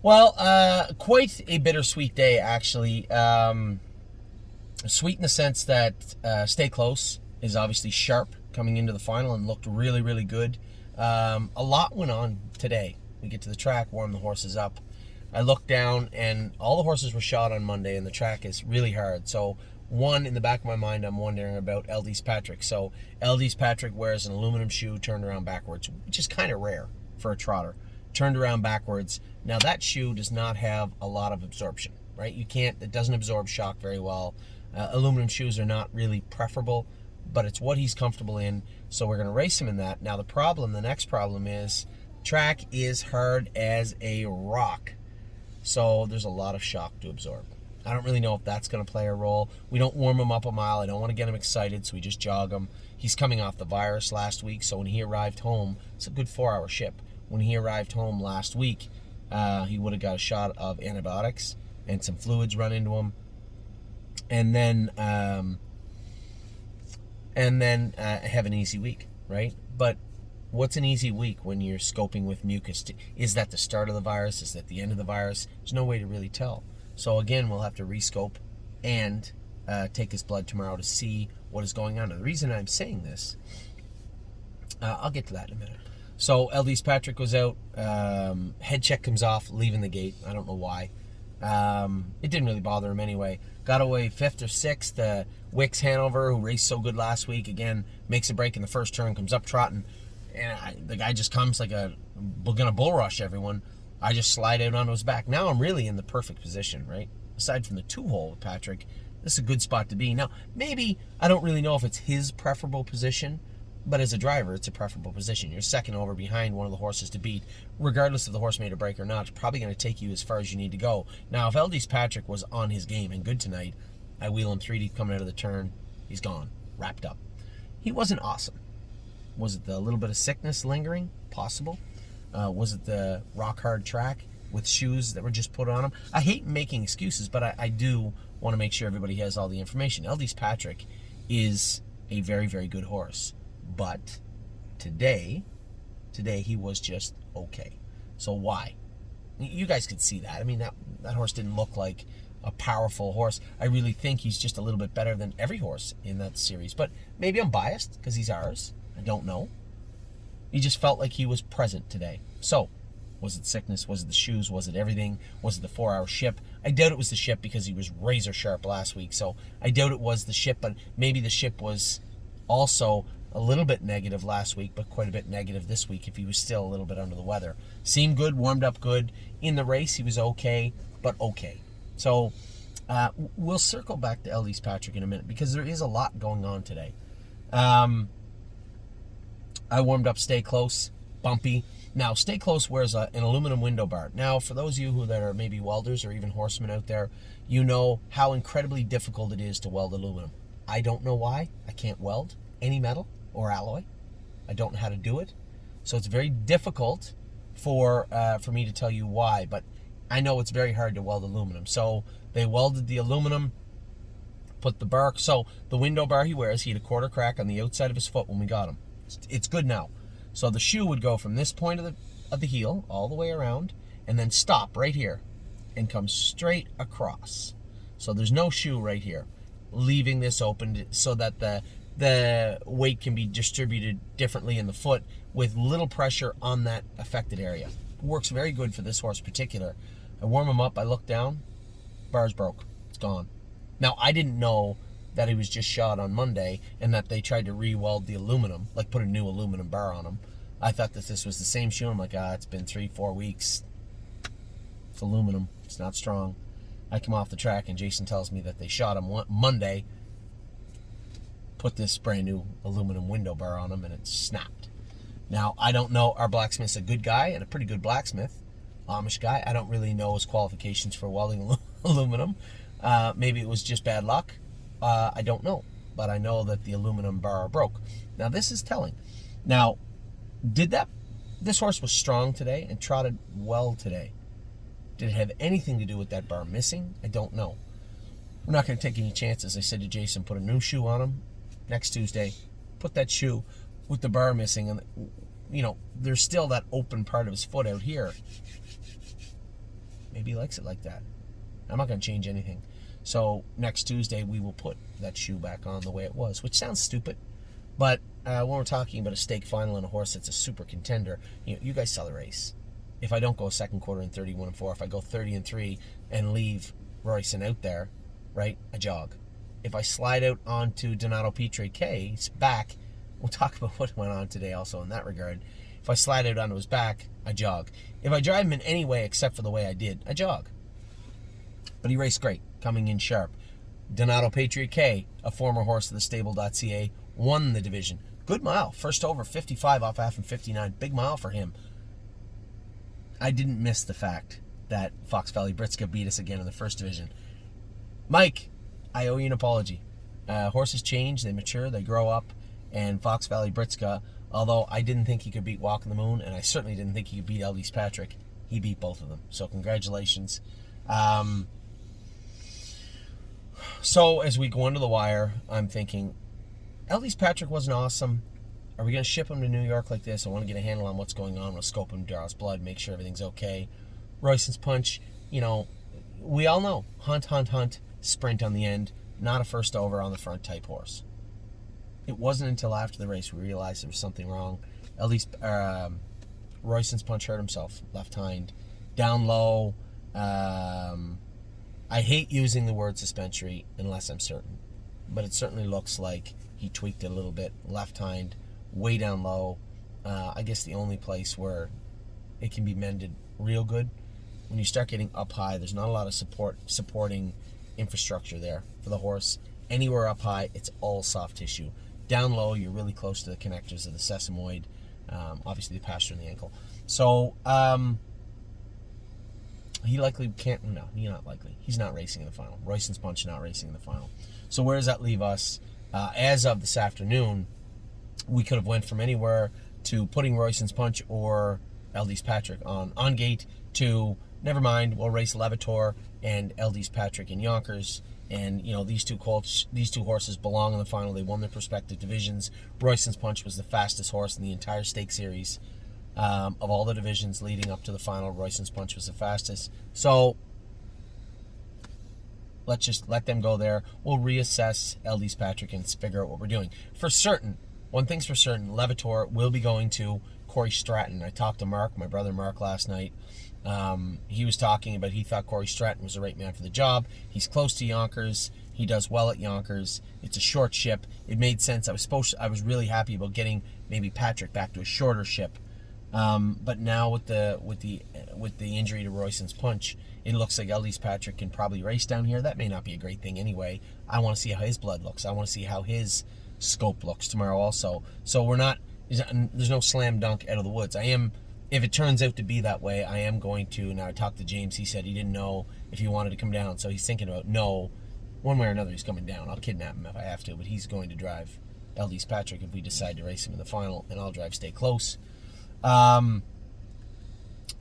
Well, quite a bittersweet day, actually. Sweet in the sense that Stay Close is obviously sharp coming into the final and looked really, really good. A lot went on today. We get to the track, warm the horses up. I looked down, and all the horses were shot on Monday, and the track is really hard. So, one, in the back of my mind, I'm wondering about Eldys Patrick. So, Eldys Patrick wears an aluminum shoe turned around backwards, which is kind of rare for a trotter. Turned around backwards. Now, that shoe does not have a lot of absorption, right? It doesn't absorb shock very well. Aluminum shoes are not really preferable, but it's what he's comfortable in, so we're going to race him in that. Now, the next problem is, track is hard as a rock. So there's a lot of shock to absorb. I don't really know if that's going to play a role. We don't warm him up a mile. I don't want to get him excited, so we just jog him. He's coming off the virus last week, so when he arrived home, it's a good 4-hour ship. When he arrived home last week, he would have got a shot of antibiotics and some fluids run into him. And then have an easy week, right? But what's an easy week when you're scoping with mucus? Is that the start of the virus? Is that the end of the virus? There's no way to really tell. So again, we'll have to rescope and take his blood tomorrow to see what is going on. And the reason I'm saying this, I'll get to that in a minute. So Eldys Patrick was out. Head check comes off, leaving the gate. I don't know why. It didn't really bother him anyway. Got away 5th or 6th. Wicks Hanover, who raced so good last week, again makes a break in the first turn, comes up trotting, and the guy just comes like gonna bull rush everyone. I just slide out onto his back. Now I'm really in the perfect position, right? Aside from the 2-hole with Patrick, this is a good spot to be. Now, maybe, I don't really know if it's his preferable position, but as a driver, it's a preferable position. You're second over behind one of the horses to beat. Regardless if the horse made a break or not, it's probably going to take you as far as you need to go. Now, if Eldys Patrick was on his game and good tonight, I wheel him 3 deep coming out of the turn. He's gone. Wrapped up. He wasn't awesome. Was it the little bit of sickness lingering? Possible. Was it the rock-hard track with shoes that were just put on him? I hate making excuses, but I do want to make sure everybody has all the information. Eldys Patrick is a very, very good horse. But today he was just okay. So why? You guys could see that. I mean, that horse didn't look like a powerful horse. I really think he's just a little bit better than every horse in that series. But maybe I'm biased because he's ours. I don't know. He just felt like he was present today. So, was it sickness? Was it the shoes? Was it everything? Was it the 4-hour ship? I doubt it was the ship because he was razor sharp last week. So I doubt it was the ship, but maybe the ship was also a little bit negative last week, but quite a bit negative this week if he was still a little bit under the weather. Seemed good, warmed up good. In the race, he was okay, but okay. So we'll circle back to Eldys Patrick in a minute because there is a lot going on today. I warmed up Stay Close, bumpy. Now, Stay Close wears an aluminum window bar. Now, for those of you that are maybe welders or even horsemen out there, you know how incredibly difficult it is to weld aluminum. I don't know why. I can't weld any metal or alloy. I don't know how to do it. So it's very difficult for me to tell you why, but I know it's very hard to weld aluminum. So they welded the aluminum, put the bar. So the window bar he wears, he had a quarter crack on the outside of his foot when we got him. It's good now. So the shoe would go from this point of the heel all the way around and then stop right here and come straight across. So there's no shoe right here, leaving this open so that the weight can be distributed differently in the foot with little pressure on that affected area. Works very good for this horse in particular. I warm him up, I look down, bar's broke. It's gone. Now, I didn't know that he was just shot on Monday and that they tried to re-weld the aluminum, like put a new aluminum bar on him. I thought that this was the same shoe. I'm like, it's been 3-4 weeks. It's aluminum. It's not strong. I come off the track and Jason tells me that they shot him Monday, put this brand new aluminum window bar on him, and it snapped. Now, I don't know. Our blacksmith's a good guy and a pretty good blacksmith. Amish guy. I don't really know his qualifications for welding aluminum. Maybe it was just bad luck. I don't know. But I know that the aluminum bar broke. Now, this is telling. Now, this horse was strong today and trotted well today. Did it have anything to do with that bar missing? I don't know. We're not going to take any chances. I said to Jason, put a new shoe on him next Tuesday. Put that shoe with the bar missing. And, there's still that open part of his foot out here. Maybe he likes it like that. I'm not going to change anything. So next Tuesday, we will put that shoe back on the way it was, which sounds stupid. But when we're talking about a stake final and a horse that's a super contender, you guys sell the race. If I don't go second quarter in 31-4, if I go 30-3 and leave Royson out there, right, I jog. If I slide out onto Donato Pietre's back, we'll talk about what went on today also in that regard. If I slide out onto his back, I jog. If I drive him in any way except for the way I did, I jog. But he raced great, coming in sharp. Donato Pietri, a former horse of the stable.ca, won the division. Good mile. First over, 55 off half and 59. Big mile for him. I didn't miss the fact that Fox Valley Britska beat us again in the first division. Mike, I owe you an apology. Horses change, they mature, they grow up, and Fox Valley Britska, although I didn't think he could beat Walk on the Moon, and I certainly didn't think he could beat Eldest Patrick, he beat both of them. So congratulations. So as we go under the wire, I'm thinking, Eldest Patrick wasn't awesome. Are we going to ship him to New York like this? I want to get a handle on what's going on. We'll scope him, draw his blood, make sure everything's okay. Royson's Punch, we all know. Hunt, sprint on the end. Not a first over on the front type horse. It wasn't until after the race we realized there was something wrong. At least Royson's Punch hurt himself. Left hind. Down low. I hate using the word suspensory unless I'm certain. But it certainly looks like he tweaked it a little bit. Left hind. Way down low. I guess the only place where it can be mended real good, when you start getting up high, there's not a lot of supporting infrastructure there for the horse. Anywhere up high, it's all soft tissue. Down low, you're really close to the connectors of the sesamoid, obviously the pasture and the ankle. So he likely can't. No, not likely. He's not racing in the final. Royson's Punch not racing in the final. So where does that leave us? As of this afternoon, we could have went from anywhere to putting Royson's Punch or Eldest Patrick on gate to, never mind, we'll race Levitor and Eldest Patrick in Yonkers. And, these two horses belong in the final. They won their respective divisions. Royson's Punch was the fastest horse in the entire stake series. Of all the divisions leading up to the final, Royson's Punch was the fastest. So let's just let them go there. We'll reassess Eldest Patrick and figure out what we're doing. For certain, one thing's for certain, Levitor will be going to Corey Stratton. I talked to Mark, my brother Mark, last night. He was talking about he thought Corey Stratton was the right man for the job. He's close to Yonkers. He does well at Yonkers. It's a short ship. It made sense. I was really happy about getting maybe Patrick back to a shorter ship. But now with the injury to Royson's Punch, it looks like Eldest Patrick can probably race down here. That may not be a great thing anyway. I want to see how his blood looks. I want to see how his scope looks tomorrow also. So there's no slam dunk out of the woods. If it turns out to be that way, I am going to, now I talked to James, he said he didn't know if he wanted to come down, so he's thinking about, no, one way or another he's coming down. I'll kidnap him if I have to, but he's going to drive Eldest Patrick if we decide to race him in the final, and I'll drive Stay Close.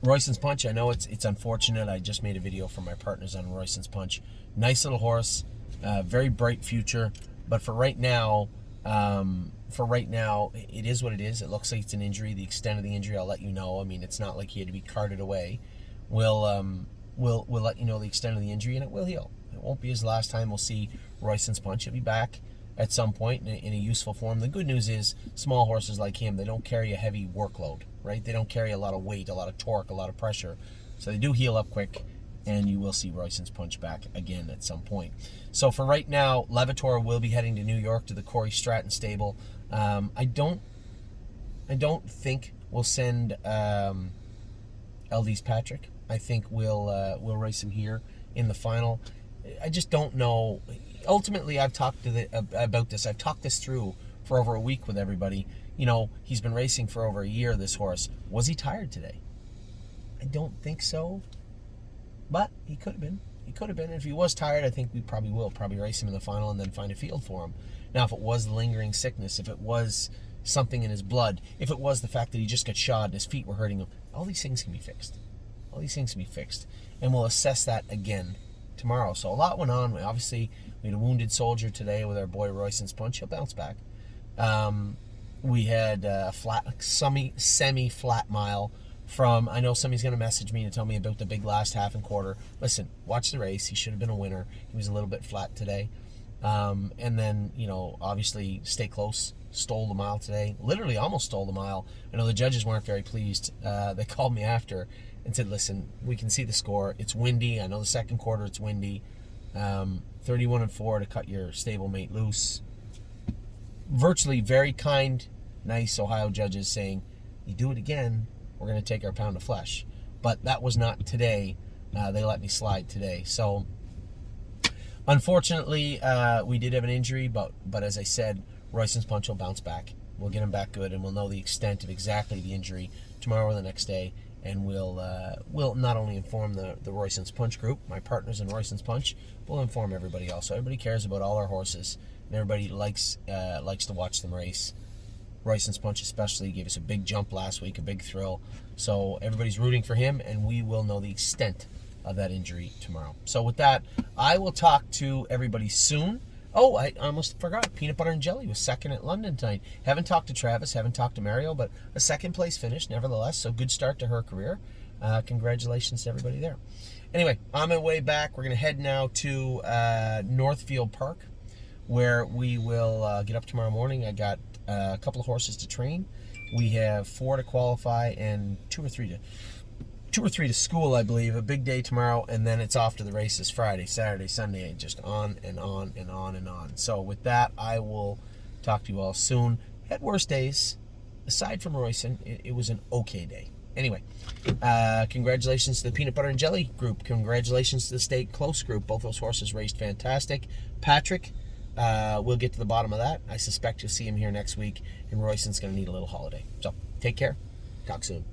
Royson's Punch, I know it's unfortunate. I just made a video for my partners on Royson's Punch. Nice little horse, very bright future, but for right now, it is what it is. It looks like it's an injury. The extent of the injury, I'll let you know. I mean, it's not like he had to be carted away. We'll let you know the extent of the injury, and it will heal. It won't be his last time we'll see Royson's Punch. He'll be back at some point in a useful form. The good news is small horses like him, they don't carry a heavy workload, right? They don't carry a lot of weight, a lot of torque, a lot of pressure. So they do heal up quick, and you will see Royson's Punch back again at some point. So for right now, Levitor will be heading to New York to the Corey Stratton stable. I don't think we'll send Eldest Patrick. I think we'll race him here in the final. I just don't know. Ultimately, I've talked about this. I've talked this through for over a week with everybody. He's been racing for over a year, this horse. Was he tired today? I don't think so. But he could have been. He could have been. If he was tired, I think we probably will race him in the final and then find a field for him. Now, if it was lingering sickness, if it was something in his blood, if it was the fact that he just got shot and his feet were hurting him, all these things can be fixed. And we'll assess that again tomorrow. So a lot went on. Obviously, we had a wounded soldier today with our boy Royson's Punch. He'll bounce back. We had a semi-flat mile I know somebody's going to message me to tell me about the big last half and quarter. Listen, watch the race. He should have been a winner. He was a little bit flat today. And then, obviously stay close. Stole the mile today. Literally almost stole the mile. I know the judges weren't very pleased. They called me after and said, listen, we can see the score. It's windy. I know the second quarter it's windy. 31-4 to cut your stablemate loose. Virtually very kind, nice Ohio judges saying, you do it again, we're going to take our pound of flesh. But that was not today. They let me slide today. So, unfortunately, we did have an injury, but as I said, Royston's Punch will bounce back. We'll get him back good, and we'll know the extent of exactly the injury tomorrow or the next day, and we'll not only inform the Royston's Punch group, my partners in Royston's Punch, we'll inform everybody else. So everybody cares about all our horses, and everybody likes to watch them race. Royston's Punch especially gave us a big jump last week, a big thrill. So everybody's rooting for him, and we will know the extent of that injury tomorrow. So with that, I will talk to everybody soon. Oh, I almost forgot. Peanut Butter and Jelly was second at London tonight. Haven't talked to Travis, haven't talked to Mario, but a second place finish nevertheless. So good start to her career. Congratulations to everybody there. Anyway, on my way back, we're going to head now to Northfield Park, where we will get up tomorrow morning. I got a couple of horses to train. We have 4 to qualify and two or three to school, I believe. A big day tomorrow, and then it's off to the races Friday, Saturday, Sunday, just on and on and on and on. So with that, I will talk to you all soon. Had worse days. Aside from Royston, it was an okay day. Anyway, congratulations to the Peanut Butter and Jelly group. Congratulations to the Stay Close group. Both those horses raced fantastic. Patrick, we'll get to the bottom of that. I suspect you'll see him here next week, and Royston's going to need a little holiday. So take care. Talk soon.